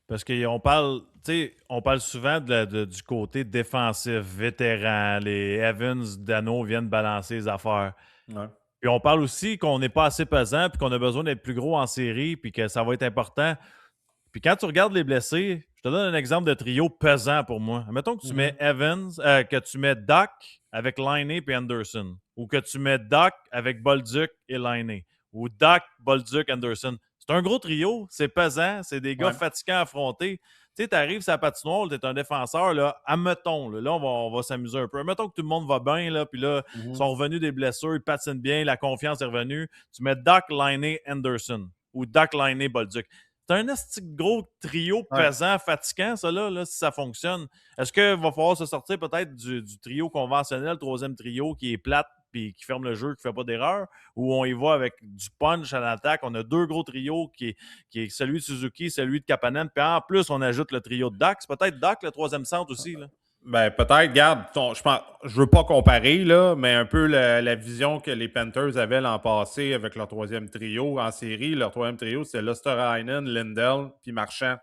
Parce qu'on parle, tu sais, on parle souvent du côté défensif, vétéran. Les Evans, Dano viennent balancer les affaires. Ouais. Puis on parle aussi qu'on n'est pas assez pesant, puis qu'on a besoin d'être plus gros en série, puis que ça va être important. Puis quand tu regardes les blessés, je te donne un exemple de trio pesant pour moi. Mettons que tu mets Mhm. Evans, que tu mets Doc avec Liney et Anderson, ou que tu mets Doc avec Bolduc et Liney, ou Doc, Bolduc, Anderson. C'est un gros trio, c'est pesant, c'est des gars Ouais. fatigants à affronter. Tu sais, tu arrives sur la patinoire, tu es un défenseur, là, admettons, là, on va s'amuser un peu. Admettons que tout le monde va bien, là, puis là, ils Mhm. sont revenus des blessures, ils patinent bien, la confiance est revenue. Tu mets Doc, Liney, Anderson, ou Doc, Liney, Bolduc. C'est un esti de gros trio Ouais. pesant, fatigant, ça, là, si ça fonctionne. Est-ce qu'il va falloir se sortir peut-être du trio conventionnel, le troisième trio qui est plate puis qui ferme le jeu, qui ne fait pas d'erreur, ou on y va avec du punch à l'attaque? On a deux gros trios qui est celui de Suzuki, celui de Kapanen, puis en plus, on ajoute le trio de Dax. Peut-être Dax, le troisième centre aussi. Là. Ben, peut-être, garde, je veux pas comparer, là, mais un peu la vision que les Panthers avaient l'an passé avec leur troisième trio en série. Leur troisième trio, c'est Lusterheinen, Lindell, puis Marchand.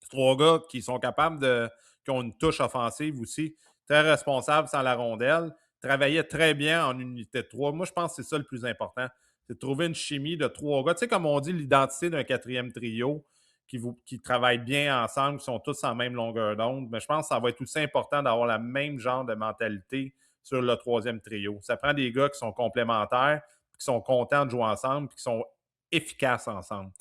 C'est trois gars qui sont capables qui ont une touche offensive aussi, très responsables sans la rondelle, travaillaient très bien en unité de trois. Moi, je pense que c'est ça le plus important. C'est de trouver une chimie de trois gars. Tu sais, comme on dit, l'identité d'un quatrième trio qui travaillent bien ensemble, qui sont tous en même longueur d'onde. Mais je pense que ça va être aussi important d'avoir la même genre de mentalité sur le troisième trio. Ça prend des gars qui sont complémentaires, qui sont contents de jouer ensemble, qui sont efficaces ensemble.